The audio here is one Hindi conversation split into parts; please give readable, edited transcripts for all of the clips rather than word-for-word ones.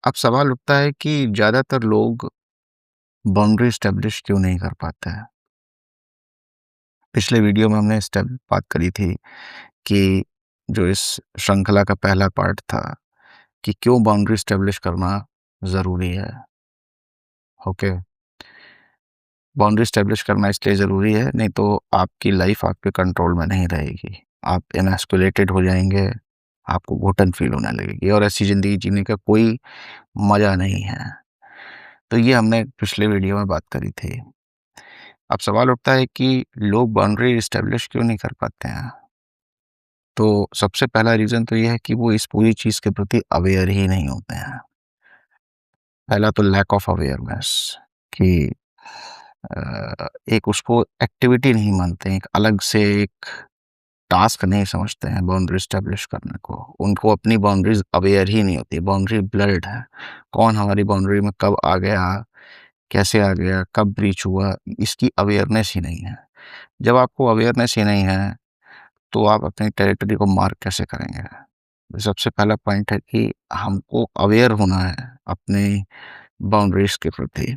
अब सवाल उठता है कि ज़्यादातर लोग बाउंड्री एस्टेब्लिश क्यों नहीं कर पाते हैं? पिछले वीडियो में हमने बात करी थी कि जो इस श्रृंखला का पहला पार्ट था कि क्यों बाउंड्री एस्टेब्लिश करना ज़रूरी है। ओके, बाउंड्री एस्टेब्लिश करना इसलिए ज़रूरी है, नहीं तो आपकी लाइफ आपके कंट्रोल में नहीं रहेगी। आप इमेस्कुलेटेड हो जाएँगे, आपको घुटन फ़ील होने लगेगी और ऐसी ज़िंदगी जीने का कोई मज़ा नहीं है। तो ये हमने पिछले वीडियो में बात करी थी। अब सवाल उठता है कि लोग बाउंड्री एस्टेब्लिश क्यों नहीं कर पाते हैं? तो सबसे पहला रीज़न तो ये है कि वो इस पूरी चीज़ के प्रति अवेयर ही नहीं होते हैं। पहला तो लैक ऑफ अवेयरनेस कि एक उसको एक्टिविटी नहीं मानते हैं, एक अलग से एक टास्क नहीं समझते हैं बाउंड्री एस्टेब्लिश करने को। उनको अपनी बाउंड्रीज़ अवेयर ही नहीं होती, बाउंड्री ब्लर्ड है। कौन हमारी बाउंड्री में कब आ गया, कैसे आ गया, कब ब्रीच हुआ, इसकी अवेयरनेस ही नहीं है। जब आपको अवेयरनेस ही नहीं है तो आप अपनी टेरिटरी को मार्क कैसे करेंगे? सबसे पहला पॉइंट है कि हमको अवेयर होना है अपनी बाउंड्रीज़ के प्रति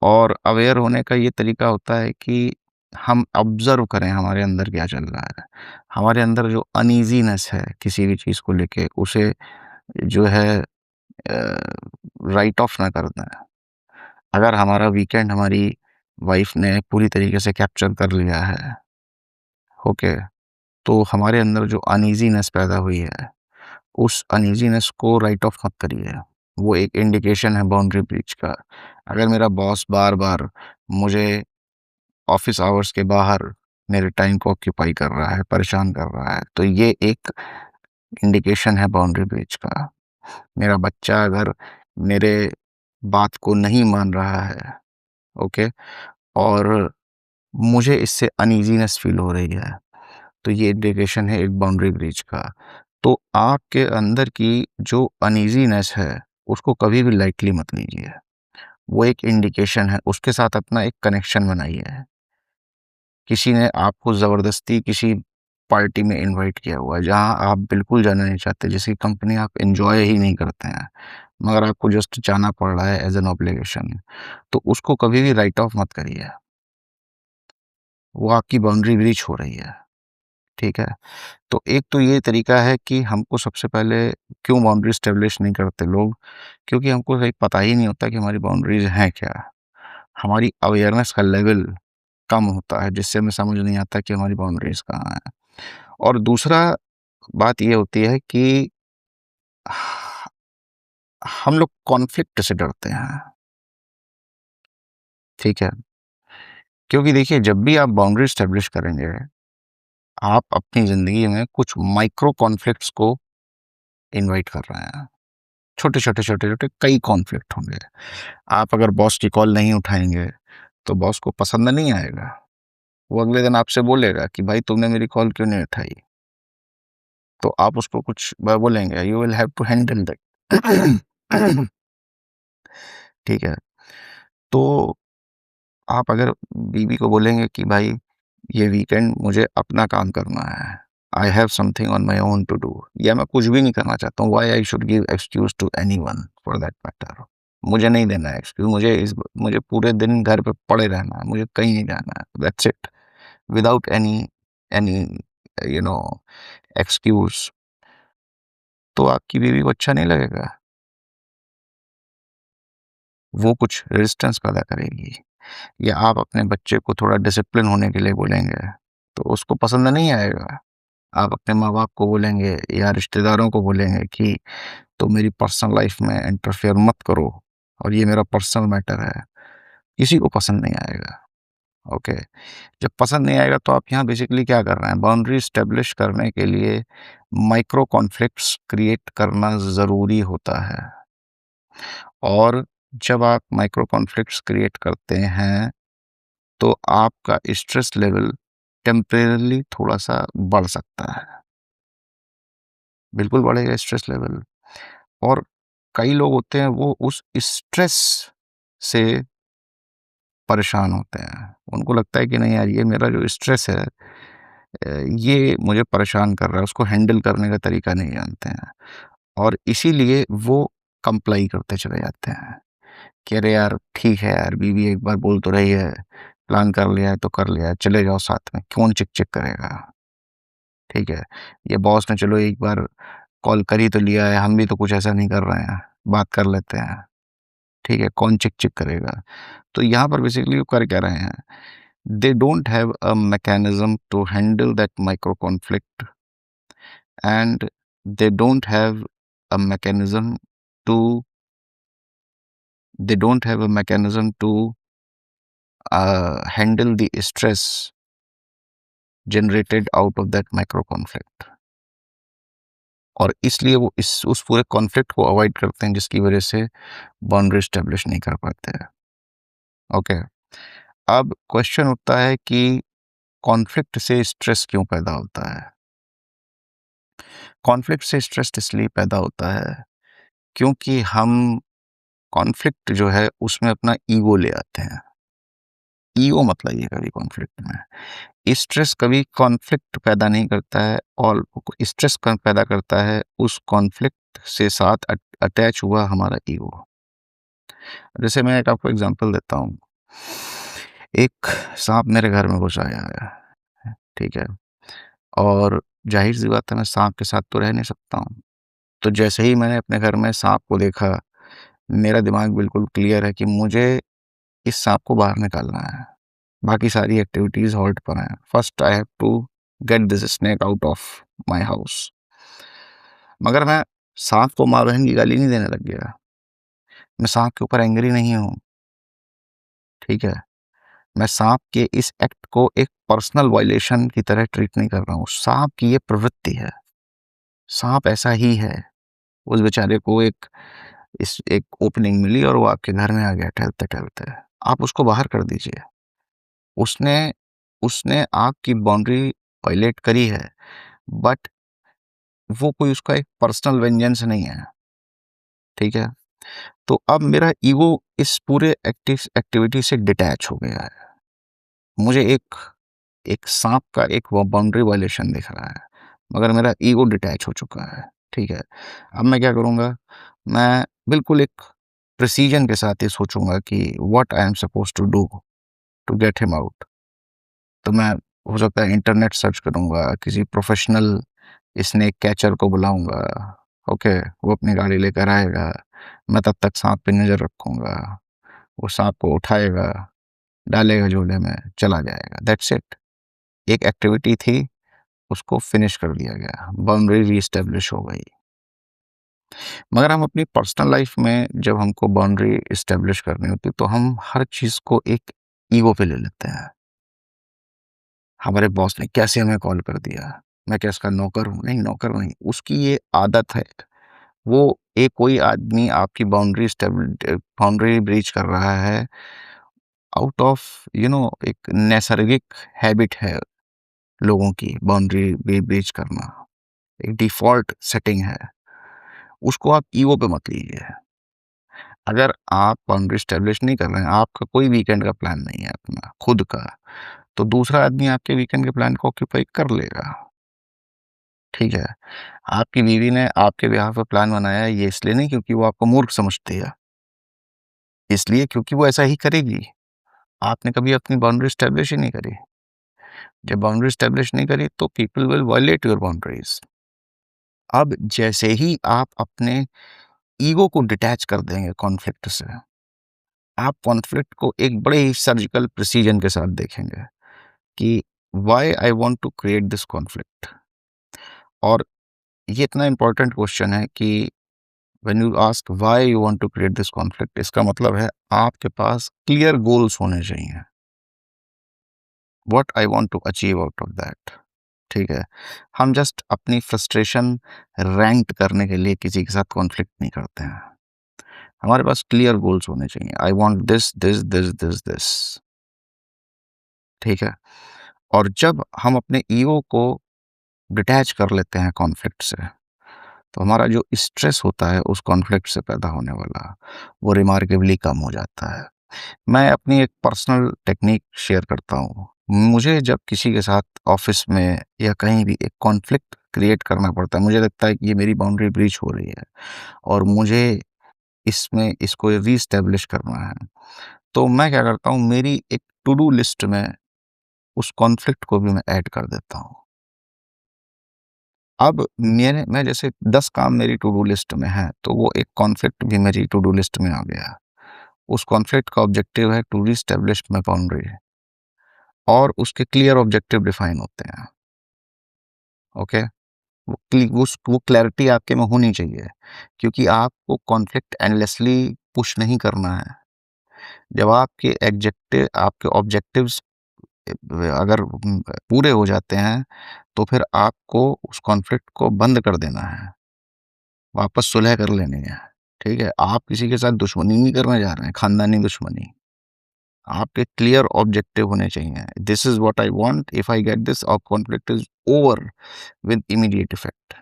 और अवेयर होने का ये तरीका होता है कि हम ऑब्ज़र्व करें हमारे अंदर क्या चल रहा है। हमारे अंदर जो अनईज़ीनेस है किसी भी चीज़ को लेके उसे जो है राइट ऑफ ना कर दें। अगर हमारा वीकेंड हमारी वाइफ़ ने पूरी तरीके से कैप्चर कर लिया है, ओके, तो हमारे अंदर जो अनईज़ीनेस पैदा हुई है, उस अनईज़ीनेस को राइट ऑफ मत करिए। वो एक इंडिकेशन है बाउंड्री ब्रीच का। अगर मेरा बॉस बार-बार मुझे ऑफ़िस आवर्स के बाहर मेरे टाइम को ऑक्यूपाई कर रहा है, परेशान कर रहा है, तो ये एक इंडिकेशन है बाउंड्री ब्रीच का। मेरा बच्चा अगर मेरे बात को नहीं मान रहा है, ओके, और मुझे इससे अनईज़ीनेस फ़ील हो रही है, तो ये इंडिकेशन है एक बाउंड्री ब्रीच का। तो आपके अंदर की जो अनईज़ीनेस है, उसको कभी भी लाइटली मत लीजिए। वो एक इंडिकेशन है, उसके साथ अपना एक कनेक्शन बनाइए। किसी ने आपको ज़बरदस्ती किसी पार्टी में इनवाइट किया हुआ है, जहाँ आप बिल्कुल जाना नहीं चाहते, जिसकी कंपनी आप एन्जॉय ही नहीं करते हैं, मगर आपको जस्ट जाना पड़ रहा है एज़ एन ऑब्लिगेशन, तो उसको कभी भी राइट ऑफ मत करिए। वो आपकी बाउंड्री ब्रीच हो रही है, ठीक है? तो एक तो ये तरीका है कि हमको सबसे पहले क्यों बाउंड्री एस्टेब्लिश नहीं करते लोग? क्योंकि हमको सही पता ही नहीं होता कि हमारी बाउंड्रीज़ हैं क्या? हमारी अवेयरनेस का लेवल कम होता है, जिससे हमें समझ नहीं आता कि हमारी बाउंड्रीज़ कहाँ हैं। और दूसरा बात ये होती है कि हम लोग कॉन्फ्लिक्ट से डरते हैं, ठीक है? क्योंकि देखिए जब भी आप बाउंड्री एस्टेब्लिश करेंगे, आप अपनी ज़िंदगी में कुछ माइक्रो कॉन्फ्लिक्ट्स को इनवाइट कर रहे हैं। छोटे-छोटे, छोटे-छोटे कई कॉन्फ्लिक्ट होंगे। आप अगर बॉस की कॉल नहीं उठाएँगे, तो बॉस को पसंद नहीं आएगा। वो अगले दिन आपसे बोलेगा कि भाई तुमने मेरी कॉल क्यों नहीं उठाई? तो आप उसको कुछ बोलेंगे, you will have to handle that. ठीक है? तो आप अगर बीवी को बोलेंगे कि भाई ये वीकेंड मुझे अपना काम करना है, I have something on my own to do, या मैं कुछ भी नहीं करना चाहता हूँ, why I should give excuse to anyone for that matter. मुझे नहीं देना है एक्सक्यूज़, मुझे पूरे दिन घर पे पड़े रहना है, मुझे कहीं नहीं जाना है, that's it, without any any you know excuse. तो आपकी बीवी को अच्छा नहीं लगेगा, वो कुछ रेजिस्टेंस पैदा करेगी। या आप अपने बच्चे को थोड़ा डिसिप्लिन होने के लिए बोलेंगे, तो उसको पसंद नहीं आएगा। आप अपने माँ-बाप को बोलेंगे या रिश्तेदारों को बोलेंगे कि तुम मेरी पर्सनल लाइफ में इंटरफेयर मत करो और ये मेरा पर्सनल मैटर है, किसी को पसंद नहीं आएगा, ओके। जब पसंद नहीं आएगा तो आप यहाँ बेसिकली क्या कर रहे हैं, बाउंड्री एस्टेब्लिश करने के लिए माइक्रो कॉन्फ्लिक्ट्स क्रिएट करना ज़रूरी होता है। और जब आप माइक्रो कॉन्फ्लिक्ट्स क्रिएट करते हैं, तो आपका स्ट्रेस लेवल टेम्परेरीली थोड़ा-सा बढ़ सकता है। बिल्कुल बढ़ेगा स्ट्रेस लेवल। और कई लोग होते हैं वो उस स्ट्रेस से परेशान होते हैं। उनको लगता है कि नहीं यार ये मेरा जो स्ट्रेस है ये मुझे परेशान कर रहा है, उसको हैंडल करने का तरीका नहीं जानते हैं। और इसीलिए वो कंप्लाई करते चले जाते हैं कि अरे यार ठीक है यार, बीवी एक बार बोल तो रही है, प्लान कर लिया है तो कर लिया है, चले जाओ साथ में, कौन चिक-चिक करेगा? ठीक है? ये बॉस ने चलो एक बार कॉल कर ही तो लिया है, हम भी तो कुछ ऐसा नहीं कर रहे हैं, बात कर लेते हैं, ठीक है? कौन चिक-चिक करेगा? तो यहाँ पर बेसिकली वो कर क्या रहे हैं? They don't have a mechanism to handle that micro conflict, and they don't have a mechanism to they don't have a mechanism to handle the stress generated out of that micro conflict. और इसलिए वो इस उस पूरे कॉन्फ्लिक्ट को अवॉइड करते हैं, जिसकी वजह से बाउंड्री स्टेब्लिश नहीं कर पाते हैं। ओके, अब क्वेश्चन उठता है कि कॉन्फ्लिक्ट से स्ट्रेस क्यों पैदा होता है? कॉन्फ्लिक्ट से स्ट्रेस इसलिए पैदा होता है क्योंकि हम कॉन्फ्लिक्ट जो है उसमें अपना ईगो ले आते हैं। ईगो मत लाइए कभी कॉन्फ्लिक्ट में। स्ट्रेस कभी कॉन्फ्लिक्ट पैदा नहीं करता है, और स्ट्रेस पैदा करता है उस कॉन्फ्लिक्ट से साथ अटैच हुआ हमारा ईगो। जैसे मैं एक आपको एग्जांपल देता हूँ। एक सांप मेरे घर में घुस आया है, ठीक है? और ज़ाहिर-सी बात है, मैं सांप के साथ तो रह नहीं सकता हूँ। तो जैसे ही मैंने अपने घर में सांप को देखा, मेरा दिमाग बिल्कुल क्लियर है कि मुझे इस सांप को बाहर निकालना है। बाकी सारी एक्टिविटीज़ हॉल्ट पर हैं। First I have to get this snake out of my house. मगर मैं सांप को माँ बहन की गाली नहीं देने लग गया। मैं सांप के ऊपर एंग्री नहीं हूँ, ठीक है? मैं सांप के इस एक्ट को एक पर्सनल वायलेशन की तरह ट्रीट नहीं कर रहा हूँ। सांप की ये प्रवृत्ति है। सांप ऐसा ही है। उस बेचारे को एक ओपनिंग मिली और वो आपके घर में आ गया टहलते-टहलते। आप उसको बाहर कर दीजिए। उसने उसने आपकी बाउंड्री वायलेट करी है, बट वो कोई उसका एक पर्सनल वेंजेंस नहीं है, ठीक है? तो अब मेरा ईगो इस पूरे एक्टिविटी से डिटैच हो गया है। मुझे एक एक साँप का एक वो बाउंड्री वायलेशन दिख रहा है, मगर मेरा ईगो डिटैच हो चुका है, ठीक है? अब मैं क्या करूँगा? मैं बिल्कुल एक प्रिसिजन के साथ ये सोचूँगा कि what I am supposed to do to get him out. तो मैं हो सकता है इंटरनेट सर्च करूँगा, किसी प्रोफ़ेशनल स्नेक कैचर को बुलाऊँगा, ओके? वो अपनी गाड़ी लेकर आएगा, मैं तब तक साँप पे नज़र रखूँगा, वो साँप को उठाएगा, डालेगा झोले में, चला जाएगा, दैट्स इट। एक एक्टिविटी थी, उसको फिनिश कर दिया गया, बाउंड्री रीएस्टेब्लिश हो गई। मगर हम अपनी पर्सनल लाइफ़ में जब हमको बाउंड्री एस्टेब्लिश करनी होती है, तो हम हर चीज़ को एक ईगो पे ले लेते हैं। हमारे बॉस ने कैसे हमें कॉल कर दिया? मैं क्या इसका नौकर हूँ? नहीं, नौकर नहीं, उसकी ये आदत है। वो एक कोई आदमी आपकी बाउंड्री ब्रीच कर रहा है आउट ऑफ एक नैसर्गिक हैबिट है लोगों की बाउंड्री ब्रीच करना, एक डिफ़ॉल्ट सेटिंग है। उसको आप ईगो पे मत लीजिए। अगर आप बाउंड्री एस्टेब्लिश नहीं कर रहे हैं, आपका कोई वीकेंड का प्लान नहीं है अपना खुद का, तो दूसरा आदमी आपके वीकेंड के प्लान को ऑक्यूपाई कर लेगा, ठीक है? आपकी बीवी ने आपके बिहाफ़ पे प्लान बनाया है, ये इसलिए नहीं क्योंकि वो आपको मूर्ख समझती है, इसलिए क्योंकि वो ऐसा ही करेगी। आपने कभी अपनी बाउंड्री एस्टेब्लिश ही नहीं करी। जब बाउंड्री एस्टेब्लिश नहीं करी तो people will violate your boundaries. अब जैसे ही आप अपने ईगो को डिटैच कर देंगे कॉन्फ्लिक्ट से, आप कॉन्फ्लिक्ट को एक बड़े ही सर्जिकल प्रिसिजन के साथ देखेंगे कि why I want to create this conflict. और ये इतना इम्पोर्टेंट क्वेश्चन है कि when you ask why you want to create this conflict, इसका मतलब है आपके पास क्लियर गोल्स होने चाहिए। What I want to achieve out of that, ठीक है? हम जस्ट अपनी फ्रस्ट्रेशन रैंट करने के लिए किसी के साथ कॉन्फ्लिक्ट नहीं करते हैं। हमारे पास क्लियर गोल्स होने चाहिए। I want this, this, this, this, this, ठीक है? और जब हम अपने ईगो को डिटैच कर लेते हैं कॉन्फ्लिक्ट से, तो हमारा जो स्ट्रेस होता है उस कॉन्फ्लिक्ट से पैदा होने वाला, वो रिमार्केबली कम हो जाता है। मैं अपनी एक पर्सनल टेक्निक शेयर करता हूँ। मुझे जब किसी के साथ ऑफ़िस में या कहीं भी एक कॉन्फ्लिक्ट क्रिएट करना पड़ता है, मुझे लगता है कि ये मेरी बाउंड्री ब्रीच हो रही है और मुझे इसमें इसको रीएस्टेब्लिश करना है। तो मैं क्या करता हूँ, मेरी एक टू डू लिस्ट में उस कॉन्फ्लिक्ट को भी मैं ऐड कर देता हूँ। अब मैं जैसे 10 काम मेरी टू डू लिस्ट में है, तो वो एक कॉन्फ्लिक्ट भी मेरी टू डू लिस्ट में आ गया। उस कॉन्फ्लिक्ट का ऑब्जेक्टिव है टू रीएस्टेब्लिश माय बाउंड्री, और उसके क्लियर ऑब्जेक्टिव डिफाइन होते हैं। ओके? वो क्लैरिटी आपके में होनी चाहिए, क्योंकि आपको कॉन्फ्लिक्ट एंडलेसली पुश नहीं करना है। जब आपके ऑब्जेक्टिव्स अगर पूरे हो जाते हैं, तो फिर आपको उस कॉन्फ्लिक्ट को बंद कर देना है, वापस सुलह कर लेनी है। ठीक है? आप किसी के साथ दुश्मनी नहीं करने जा रहे हैं, खानदानी दुश्मनी। आपके क्लियर ऑब्जेक्टिव होने चाहिए। This is what I want, if I get this, our conflict is over with immediate effect,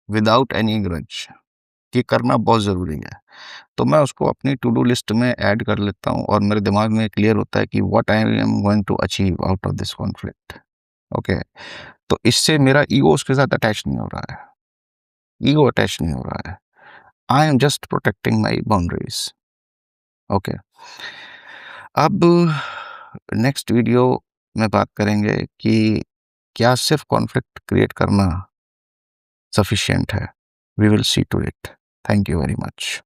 without any grudge. ये करना बहुत ज़रूरी है। तो मैं उसको अपनी टू डू लिस्ट में ऐड कर लेता हूँ, और मेरे दिमाग में क्लियर होता है कि what I am going to achieve out of this conflict. Okay? तो इससे मेरा ईगो उसके साथ अटैच नहीं हो रहा है। ईगो अटैच नहीं हो रहा है। I am just protecting my boundaries. Okay? अब नेक्स्ट वीडियो में बात करेंगे कि क्या सिर्फ कॉन्फ्लिक्ट क्रिएट करना सफिशिएंट है। We will see to it. Thank you very much.